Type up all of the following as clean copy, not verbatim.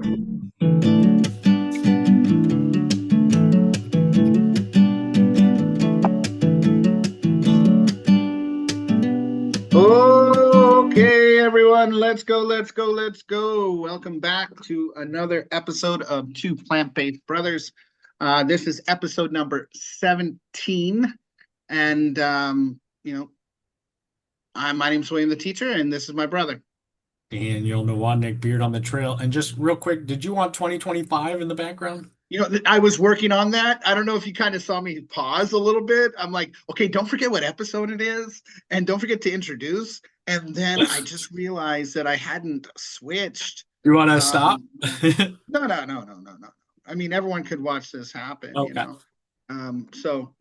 Okay, everyone, let's go, let's go, let's go. Welcome back to another episode of Two Plant-Based Brothers. This is episode number 17. And, my name's William the Teacher, and this is my brother. Daniel Nowodnik, Beard on the Trail. And just real quick, did you want 2025 in the background? I was working on that. I don't know if you kind of saw me pause a little bit. I'm like, okay, don't forget what episode it is, and don't forget to introduce. And then I just realized that I hadn't switched. You want to stop? No. I mean, everyone could watch this happen, Okay. So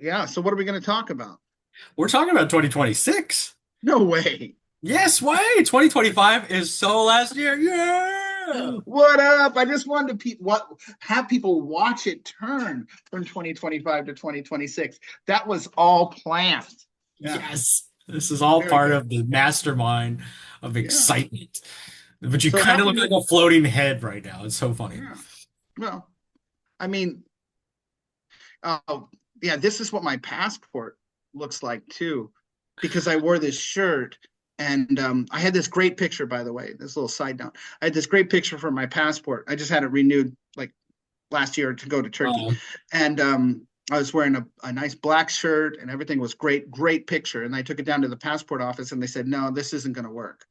what are we going to talk about? We're talking about 2026. No way. Yes, way. 2025 is so last year. Yeah. What up? I just wanted to have people watch it turn from 2025 to 2026. That was all planned. Yeah. Yes. This is all part of the mastermind of excitement. But you kind of look like a floating head right now. It's so funny. Yeah. Well, I mean, this is what my passport looks like too, because I wore this shirt. And I had this great picture, by the way, this little side note. I had this great picture for my passport. I just had it renewed like last year to go to Turkey. And I was wearing a nice black shirt and everything was great picture. And I took it down to the passport office and they said, no, this isn't going to work.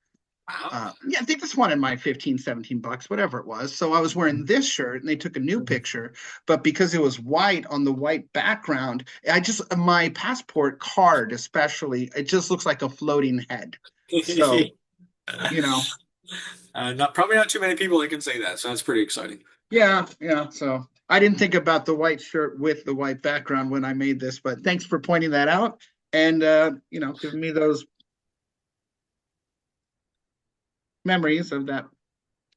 I think this wanted my 15, 17 bucks, whatever it was. So I was wearing this shirt and they took a new picture, but because it was white on the white background, my passport card, especially, it just looks like a floating head. So, probably not too many people that can say that. So that's pretty exciting. Yeah. So I didn't think about the white shirt with the white background when I made this, but thanks for pointing that out and, giving me those memories of that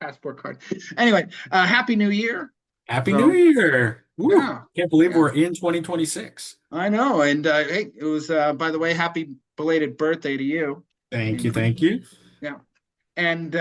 passport card. Anyway, Happy New Year. Happy New Year. Woo. Yeah. Can't believe we're in 2026. I know. And hey, it was, by the way, happy belated birthday to you. Thank you. Yeah. And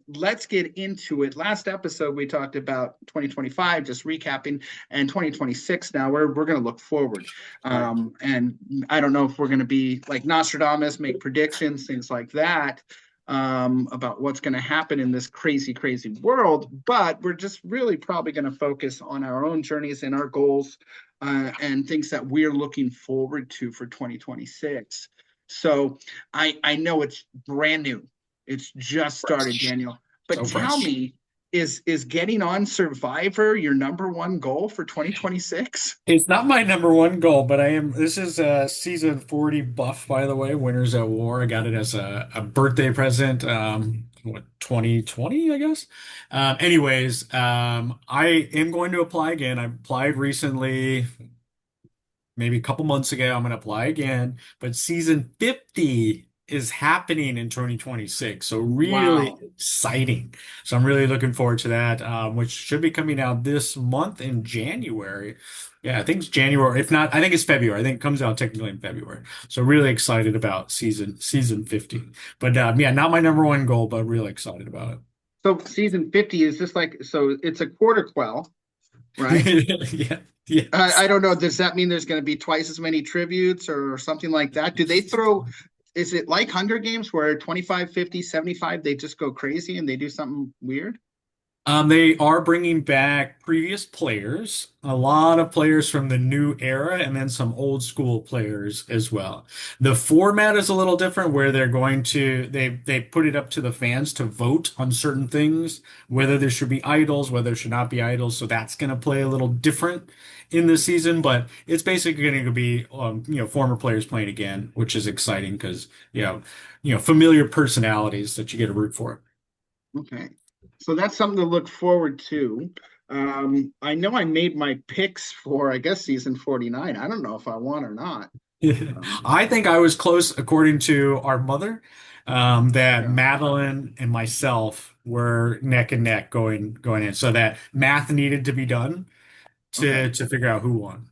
let's get into it. Last episode, we talked about 2025, just recapping, and 2026 now, we're going to look forward. And I don't know if we're going to be like Nostradamus, make predictions, things like that. About what's going to happen in this crazy world, but we're just really probably going to focus on our own journeys and our goals and things that we're looking forward to for 2026. So I know it's brand new. It's just started, Daniel. But tell me, is getting on Survivor your number one goal for 2026? It's not my number one goal, but this is a season 40 buff, by the way, Winners at War. I got it as a birthday present, 2020, I guess. I am going to apply again. I applied recently, maybe a couple months ago. I'm going to apply again, but season 50 is happening in 2026. So really exciting. So I'm really looking forward to that, which should be coming out this month in January. Yeah, I think it's January. If not, I think it's February. I think it comes out technically in February. So really excited about season 50. But not my number one goal, but really excited about it. So season 50 is just so it's a quarter quell, right? Yeah. I don't know. Does that mean there's going to be twice as many tributes or something like that? Do they throw... Is it like Hunger Games where 25, 50, 75, they just go crazy and they do something weird? They are bringing back previous players, a lot of players from the new era, and then some old school players as well. The format is a little different where they're going to, they put it up to the fans to vote on certain things, whether there should be idols, whether there should not be idols. So that's going to play a little different in this season, but it's basically going to be, former players playing again, which is exciting because, familiar personalities that you get to root for. Okay. So that's something to look forward to. I know I made my picks for, I guess, season 49. I don't know if I won or not. I think I was close, according to our mother, that Madeline and myself were neck and neck going in. So that math needed to be done to figure out who won.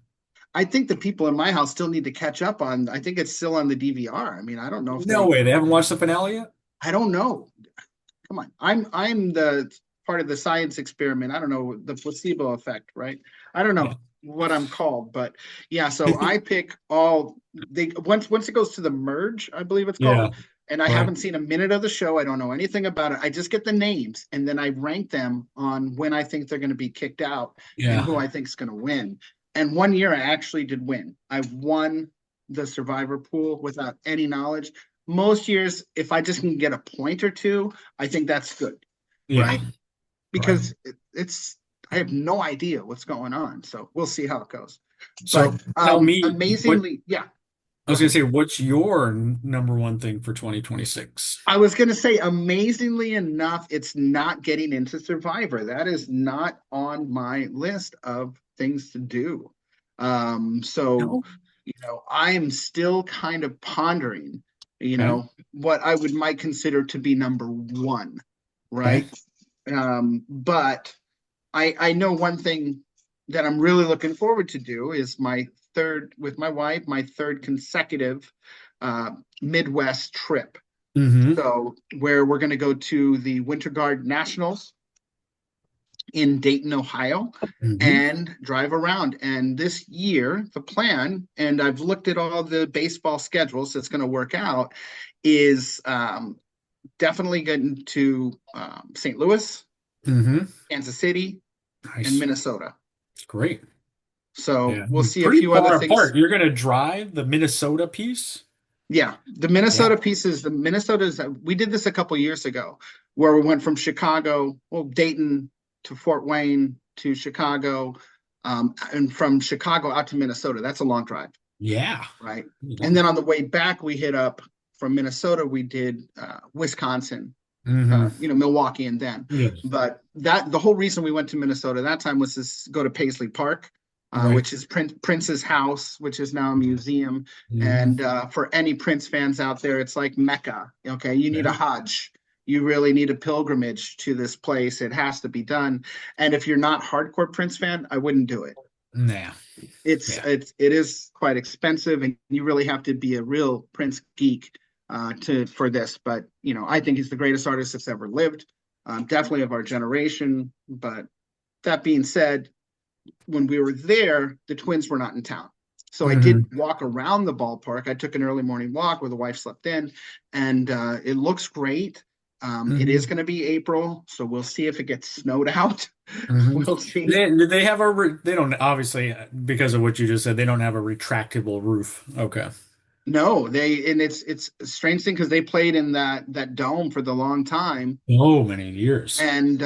I think the people in my house still need to catch up on. I think it's still on the DVR. I mean, I don't know if No way, they haven't watched the finale yet? I don't know. Come on. I'm the part of the science experiment. I don't know, the placebo effect, right? I don't Yeah. know what I'm called, but yeah, so I pick all they once it goes to the merge, I believe it's Yeah. called, and I Right. haven't seen a minute of the show. I don't know anything about it. I just get the names and then I rank them on when I think they're going to be kicked out and Yeah. who I think is going to win. And one year I actually did win. I won the survivor pool without any knowledge. Most years, if I just can get a point or two, I think that's good, Yeah. right? Right. Because it's I have no idea what's going on. So we'll see how it goes. So But tell me what amazingly, yeah, I go was going to ahead. say, what's your number one thing for 2026? I was going to say, amazingly enough, it's not getting into Survivor. That is not on my list of things to do. So, No. I'm still kind of pondering, Okay. what I would might consider to be number one, Okay. right? But I know one thing that I'm really looking forward to do is my third with my wife, my third consecutive uh, Midwest trip. Mm-hmm. So where we're going to go to the Winter Guard Nationals in Dayton, Ohio, Mm-hmm. and drive around. And this year, the plan, and I've looked at all the baseball schedules that's going to work out, is definitely getting to St. Louis, Mm-hmm. Kansas City, and Nice. Minnesota. Great. So Yeah. we'll see a Pretty few other far things. apart. You're going to drive the Minnesota piece? Yeah, the Yeah. Minnesota pieces, the Minnesota's, we did this a couple years ago where we went from Chicago, well, Dayton to Fort Wayne to Chicago, and from Chicago out to Minnesota. That's a long drive, Yeah. right? And Yeah. then on the way back, we hit up from Minnesota, we did Wisconsin, Mm-hmm. Milwaukee, and then. Yes. But the whole reason we went to Minnesota that time was to go to Paisley Park, Right. which is Prince's house, which is now a museum. Mm-hmm. And for any Prince fans out there, it's like Mecca. Okay, you need a Yeah. Hajj. You really need a pilgrimage to this place. It has to be done. And if you're not hardcore Prince fan, I wouldn't do it. Nah. It's Yeah. it is quite expensive, and you really have to be a real Prince geek to for this. But I think he's the greatest artist that's ever lived, definitely of our generation. But that being said, when we were there, the Twins were not in town. So I did Mm-hmm. walk around the ballpark. I took an early morning walk where the wife slept in, and it looks great. It is Mm-hmm. going to be April, so we'll see if it gets snowed out. Mm-hmm. We'll see. They have a they don't obviously because of what you just said they don't have a retractable roof. Okay. No, and it's a strange thing because they played in that dome for the long time, So many years. and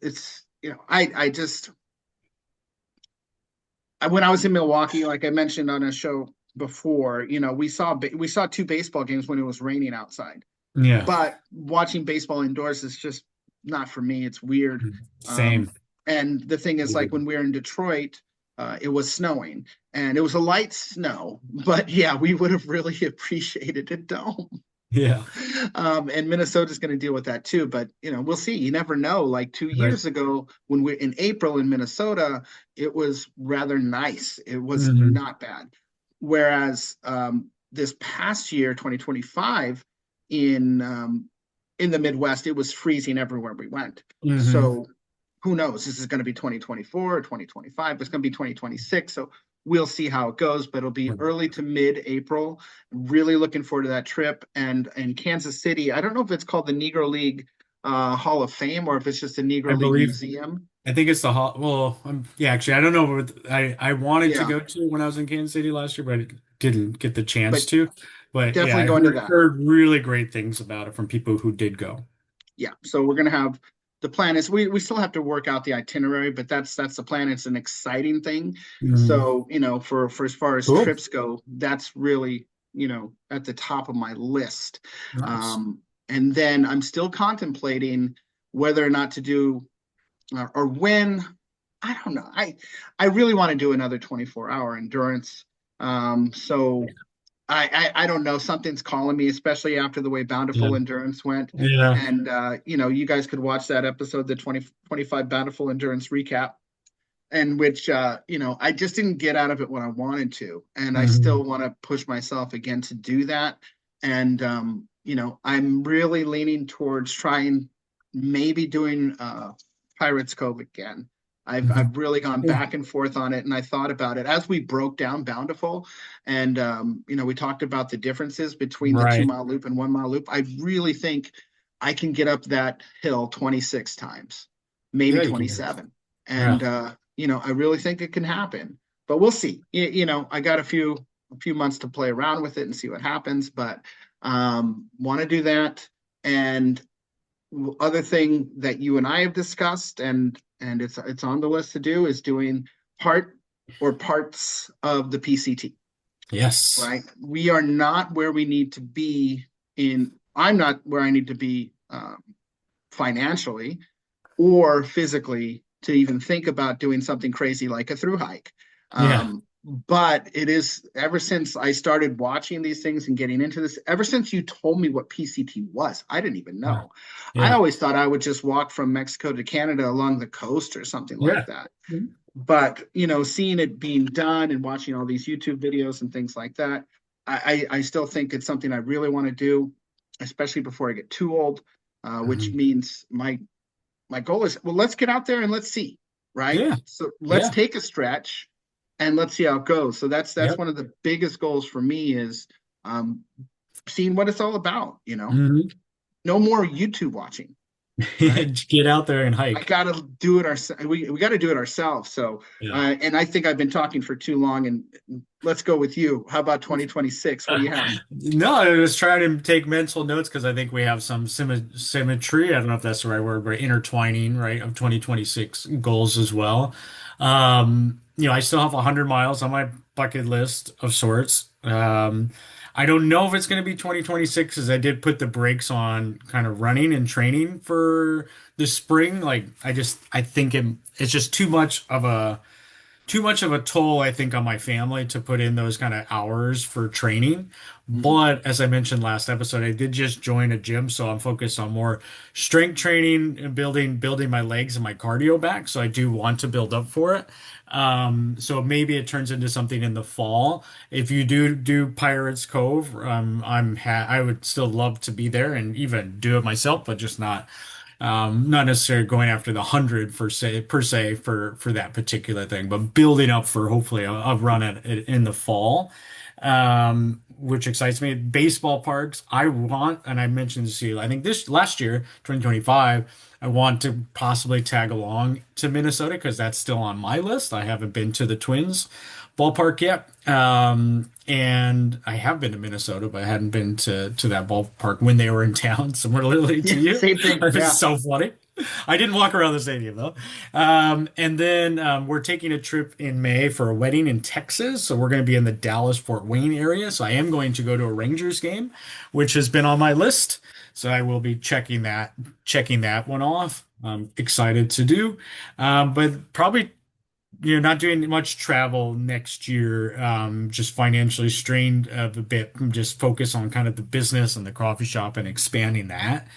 it's I just when I was in Milwaukee, like I mentioned on a show before, we saw two baseball games when it was raining outside, Yeah. but watching baseball indoors is just not for me. It's weird. Same. And the thing is, like when we were in Detroit, it was snowing and it was a light snow, but yeah, we would have really appreciated a dome. Yeah. And Minnesota's going to deal with that too. But we'll see. You never know. Like two Right. years ago, when we're in April in Minnesota, it was rather nice. It was Hmm. not bad. Whereas this past year, 2025, in the Midwest, it was freezing everywhere we went. Hmm. So who knows? This is going to be 2024 or 2025. It's going to be 2026. So we'll see how it goes, but it'll be early to mid-April. Really looking forward to that trip. And in Kansas City, I don't know if it's called the Negro League Hall of Fame or if it's just the I Negro League believe Museum. I think it's the hot. Well, yeah, actually, I don't know. I wanted to Yeah, go to when I was in Kansas City last year, but I didn't get the chance but to. But yeah, definitely I going to that. heard really great things about it from people who did go. Yeah, so we're gonna have the plan is we still have to work out the itinerary, but that's the plan. It's an exciting thing. Mhm. So for as far as Cool. trips go, that's really at the top of my list. Nice. And then I'm still contemplating whether or not to do or when. I don't know. I really want to do another 24-hour endurance. So I don't know. Something's calling me, especially after the way Yeah. Bountiful Endurance went. Yeah. And you guys could watch that episode, the 2025 Bountiful Endurance recap, and which I just didn't get out of it what I wanted to. And I Hmm. still want to push myself again to do that. And I'm really leaning towards trying maybe doing Pirates Cove again. Mhm. I've really gone back and forth on it, and I thought about it as we broke down Bountiful, and we talked about the differences between the two Right. mile loop and 1 mile loop. I really think I can get up that hill 26 times, maybe Yeah, you can. 27, Yeah. and I really think it can happen. But we'll see. I got a few months to play around with it and see what happens, but want to do that. And other thing that you and I have discussed, and it's on the list to do, is doing parts of the PCT. Yes. Right, we are not where we need to be in. I'm not where I need to be financially or physically to even think about doing something crazy like a through hike. Yeah. But it is ever since I started watching these things and getting into this, ever since you told me what PCT was, I didn't even Yeah. know. I Yeah. always thought I would just walk from Mexico to Canada along the coast or something like Yeah. that. But seeing it being done and watching all these YouTube videos and things like that, I still think it's something I really want to do, especially before I get too old. Which Mhm. means my goal is, well, let's get out there and let's see, right? Yeah. So let's Yeah. take a stretch and let's see how it goes. So that's Yep. one of the biggest goals for me is um, seeing what it's all about. Mhm. No more YouTube watching, right? Get out there and I hike. gotta do it ourselves. We got to do it ourselves. So, Yeah. and I think I've been talking for too long. And let's go with you. How about 2026? What do you have? No, I was trying to take mental notes because I think we have some symmetry. I don't know if that's the right word, but intertwining, right, of 2026 goals as well. I still have 100 miles on my bucket list of sorts. I don't know if it's going to be 2026 as I did put the brakes on kind of running and training for the spring. I think it's just too much of a toll, I think, on my family to put in those kind of hours for training. Mhm. But as I mentioned last episode, I did just join a gym, so I'm focused on more strength training and building my legs and my cardio back. So I do want to build up for it. So maybe it turns into something in the fall. If you do Pirates Cove, I would still love to be there and even do it myself, but just not necessarily going after the 100 per se for that particular thing, but building up for hopefully a run at it in the fall, which excites me. Baseball parks, I want, and I mentioned this to you, I think this last year, 2025, I want to possibly tag along to Minnesota because that's still on my list. I haven't been to the Twins ballpark yet. And I have been to Minnesota, but I hadn't been to that ballpark when they were in town, similarly to Yeah, you. same thing. It's Yeah. so funny. I didn't walk around the stadium though. And then we're taking a trip in May for a wedding in Texas. So we're going to be in the Dallas-Fort Wayne area. So I am going to go to a Rangers game, which has been on my list. So I will be checking that one off. I'm excited to do. But probably not doing much travel next year. Just financially strained a bit. Just focus on kind of the business and the coffee shop and expanding that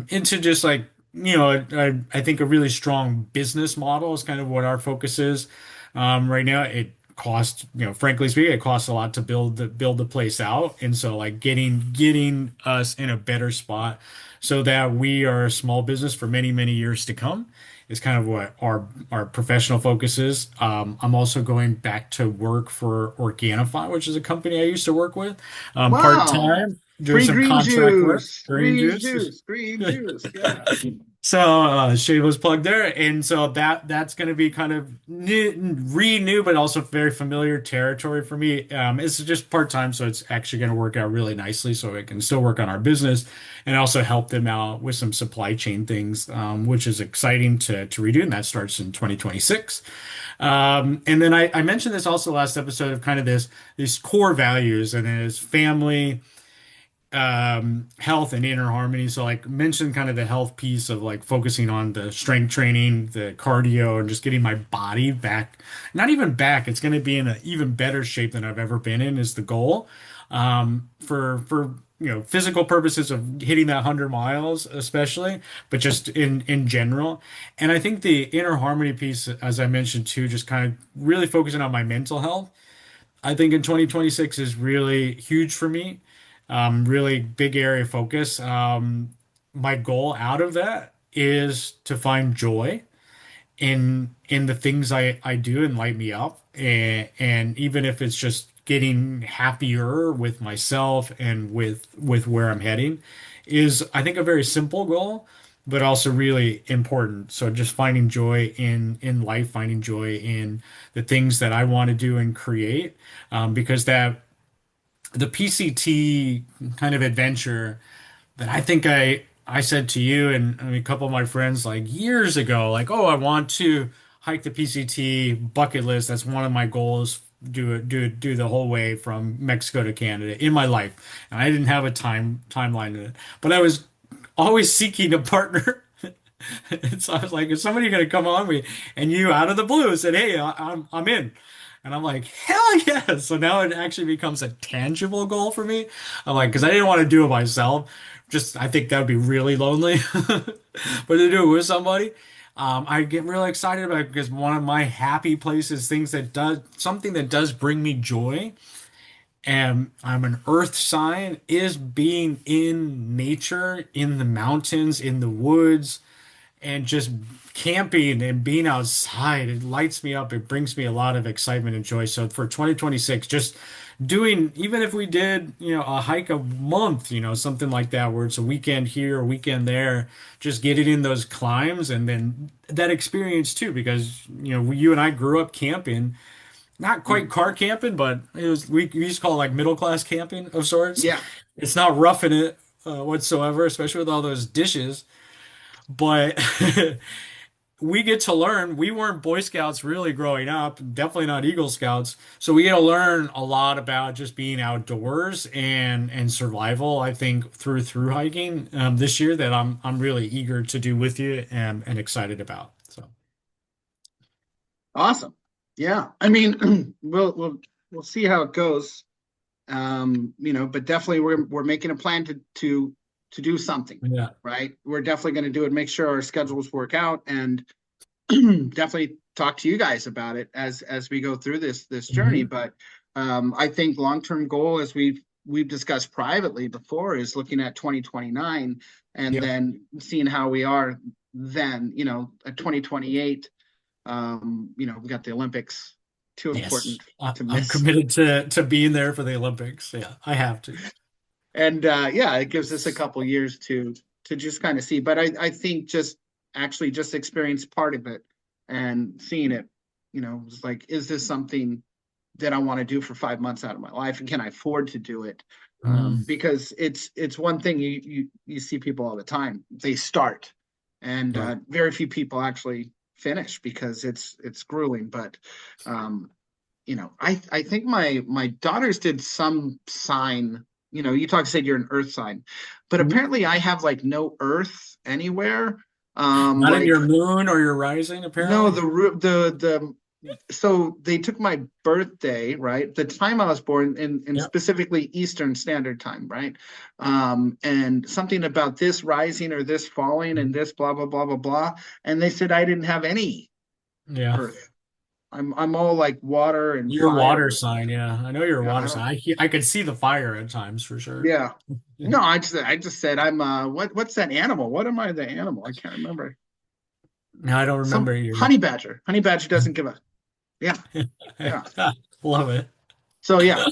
into just like I think a really strong business model is kind of what our focus is right now. It costs, frankly speaking, it costs a lot to build the place out, and so like getting us in a better spot so that we are a small business for many many years to come is kind of what our professional focus is. I'm also going back to work for Organifi, which is a company I used to work with, part Wow. time, doing Free some green contract work, juice. green Green juice. juice. Green juice. Yeah. So shameless plug there, and so that's going to be kind of new, but also very familiar territory for me. It's just part time, so it's actually going to work out really nicely. So I can still work on our business and also help them out with some supply chain things, which is exciting to redo, and that starts in 2026. And then I mentioned this also last episode of kind of these core values, and it is family, health and inner harmony. So like mention kind of the health piece of like focusing on the strength training, the cardio, and just getting my body back. Not even back, it's going to be in an even better shape than I've ever been in is the goal. For physical purposes of hitting that 100 miles especially, but just in general. And I think the inner harmony piece, as I mentioned too, just kind of really focusing on my mental health I think in 2026 is really huge for me. Really big area of focus. My goal out of that is to find joy in the things I do and light me up. And even if it's just getting happier with myself and with where I'm heading is I think a very simple goal, but also really important. So just finding joy in life, finding joy in the things that I want to do and create, because that the PCT kind of adventure that I think I said to you and I mean, a couple of my friends like years ago, like, oh, I want to hike the PCT bucket list. That's one of my goals. Do the whole way from Mexico to Canada in my life. And I didn't have a timeline in it, but I was always seeking a partner. And so I was like, is somebody going to come on me? And you out of the blue said, hey, I'm in. And I'm like, hell yeah. So now it actually becomes a tangible goal for me. I'm like, because I didn't want to do it myself. Just, I think that would be really lonely. But to do it with somebody, I get really excited about it because one of my happy places, things that does something that does bring me joy, and I'm an earth sign, is being in nature, in the mountains, in the woods and just camping and being outside. It lights me up. It brings me a lot of excitement and joy. So for 2026, just doing, even if we did, a hike a month, something like that, where it's a weekend here, a weekend there, just getting in those climbs and then that experience too, because, you and I grew up camping. Not quite Mhm. car camping, but we used to call it like middle class camping of sorts. Yeah. It's not roughing it whatsoever, especially with all those dishes. But we get to learn. We weren't Boy Scouts really growing up, definitely not Eagle Scouts. So we get to learn a lot about just being outdoors and survival, I think, through hiking this year that I'm really eager to do with you and excited about. So Awesome. Yeah. I mean, we'll see how it goes. But definitely we're making a plan to do something, yeah. right? We're definitely going to do it, make sure our schedules work out, and definitely talk to you guys about it as we go through this journey. Hmm. But I think long-term goal, as we've discussed privately before, is looking at 2029 and Yep. then seeing how we are then, at 2028. We got the Olympics, too Yes. important to I'm miss. committed to being there for the Olympics. Yeah, I have to. And yeah, it gives us a couple years to just kind of see. But I think just actually just experience part of it and seeing it, it's like, is this something that I want to do for 5 months out of my life, and can I afford to do it? Mm, Because it's one thing you see people all the time. They start, and right. very few people actually finish because it's grueling. But I think my daughters did some sign. You said you're an earth sign, but Mhm. apparently I have like no earth anywhere. Not in Like your moon or your rising, no, apparently. the so they took my birthday, right? The time I was born in Yep. specifically Eastern Standard Time, right? And something about this rising or this falling and this blah blah blah blah blah. And they said I didn't have any Yeah. earth. I'm all like water and Your water fire. sign, yeah. I know you're a Yeah, water I sign. don't. I could see the fire at times for sure. Yeah. No, I just said I'm what's that animal? What am I the animal? I can't remember. No, I don't remember Some your honey badger. Honey badger doesn't give a yeah, yeah. love it. So yeah.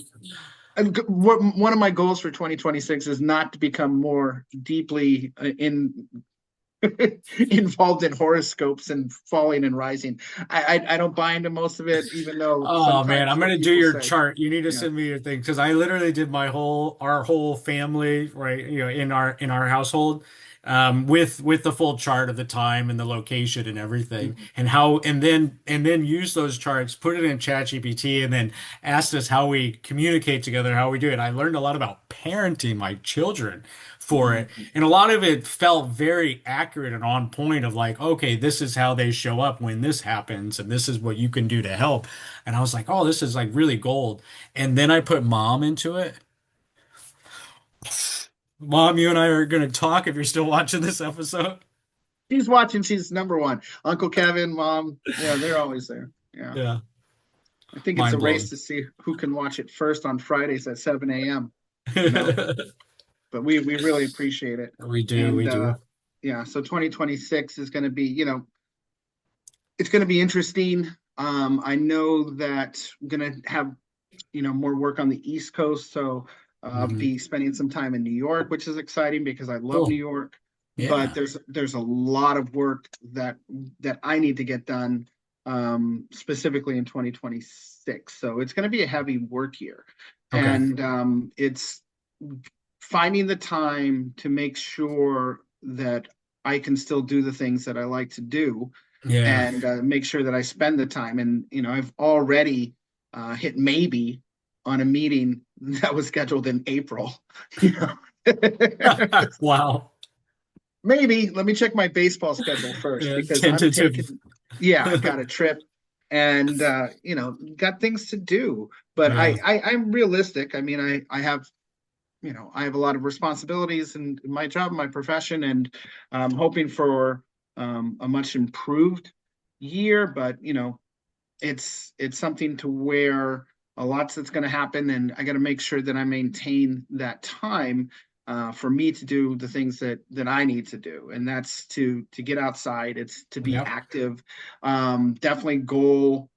One of my goals for 2026 is not to become more deeply in involved in horoscopes and falling and rising. I don't buy into most of it, even though Oh man, sometimes I'm what gonna do people your say. chart. You need to Yeah. send me your thing because I literally did our whole family, right, in our household, with the full chart of the time and the location and everything, Mhm. and how, and then use those charts, put it in ChatGPT, and then asked us how we communicate together, how we do it. I learned a lot about parenting my children for it. Mhm. And a lot of it felt very accurate and on point of like, okay, this is how they show up when this happens, and this is what you can do to help. And I was like, oh, this is like really gold. And then I put mom into it. Mom, you and I are going to talk if you're still watching this episode. She's watching. She's number one. Uncle Kevin, mom. Yeah, they're always there. Yeah. Yeah, I think it's mind a race blowing. to see who can watch it first on Fridays at 7 a.m. you know, but we really appreciate it. We do, And we do. yeah. So 2026 is going to be, it's going to be interesting. I know that I'm going to have, more work on the East Coast. So Hmm. be spending some time in New York, which is exciting because I love New Cool. York. But Yeah. there's a lot of work that I need to get done, specifically in 2026. So it's going to be a heavy work year, Okay. and it's finding the time to make sure that I can still do the things that I like to do, Yeah. and make sure that I spend the time. And I've already hit maybe on a meeting that was scheduled in April. You know, Wow. maybe let me check my baseball schedule first Yeah, because I'm tentative. taking, yeah, I got a trip and got things to do. But Yeah. I'm realistic. I mean, I have I have a lot of responsibilities in my job, my profession, and I'm hoping for a much improved year. But it's something to where a lot's that's going to happen, and I got to make sure that I maintain that time for me to do the things that I need to do, and that's to get outside. It's to be Yep. active. Definitely goal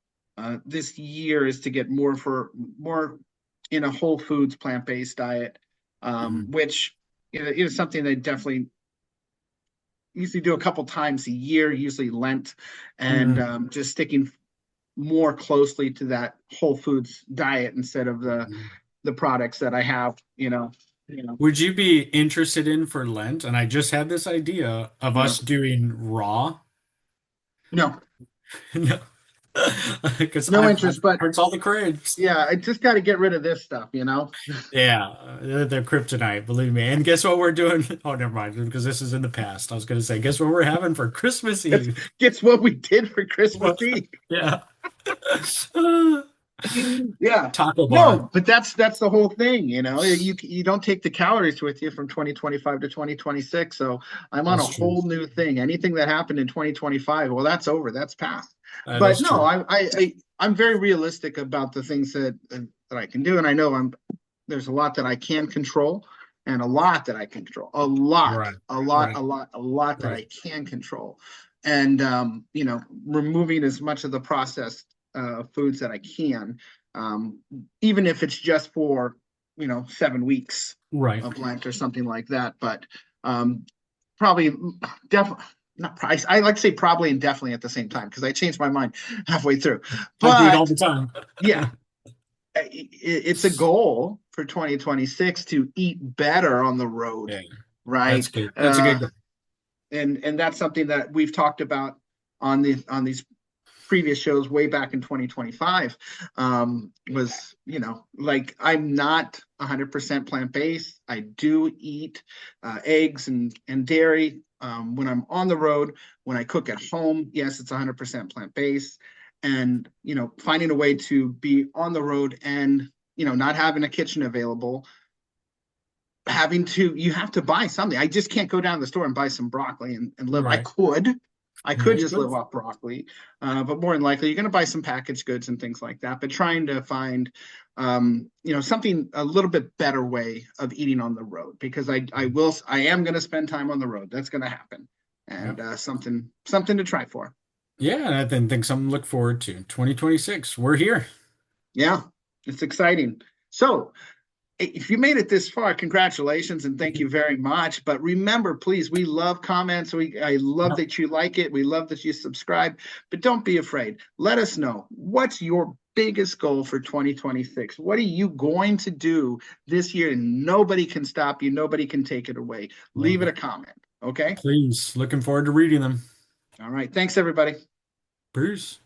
this year is to get more in a whole foods plant based diet, Mhm. which is something that definitely usually do a couple times a year, usually Lent, and Mm. just sticking more closely to that whole foods diet instead of the products that I have, Would you be interested in for Lent? And I just had this idea of no, us doing raw. no, No, because no I've interest. But heard all the craves. yeah, I just got to get rid of this stuff. Yeah, they're kryptonite, believe me. And guess what we're doing? Oh, never mind, because this is in the past. I was going to say, guess what we're having for Christmas Guess, Eve? guess what we did for Christmas What? Eve? Yeah. Yeah. Taco bar. No, but that's the whole thing, You don't take the calories with you from 2025 to 2026. So I'm on a That's true. whole new thing. Anything that happened in 2025, well, that's over. That's past. That But is no, true. I'm very realistic about the things that I can do, and I know there's a lot that I can control, and a lot that I can control. A lot, Right. a lot, Right. a lot, a lot that Right. I can control, and removing as much of the processed foods that I can, um, even if it's just for 7 weeks Right. of Lent or something like that. But um, probably, definitely. Not probably, I like to say probably and definitely at the same time because I changed my mind halfway through. I do it all But the time. yeah, it's a goal for 2026 to eat better on the road, Yeah, that's right? good. That's a good goal. And that's something that we've talked about on these previous shows way back in 2025. Was like I'm not 100% plant-based. I do eat eggs and dairy when I'm on the road. When I cook at home, yes, it's 100% plant-based. And finding a way to be on the road and not having a kitchen available, you have to buy something. I just can't go down to the store and buy some broccoli and live. Right. I Yeah, could you just could. live off broccoli, but more than likely you're going to buy some packaged goods and things like that. But trying to find, something a little bit better way of eating on the road because I am going to spend time on the road. That's going to happen, Yeah. and something to try for. Yeah, and I think something to look forward to. 2026. We're here. Yeah, it's exciting. So if you made it this far, congratulations and thank you very much. But remember, please, we love comments. I love Yep. that you like it. We love that you subscribe. But don't be afraid. Let us know what's your biggest goal for 2026. What are you going to do this year? And nobody can stop you. Nobody can take it away. Leave Love it a it. comment. Okay. Please. Looking forward to reading them. All right. Thanks, everybody. Bruce.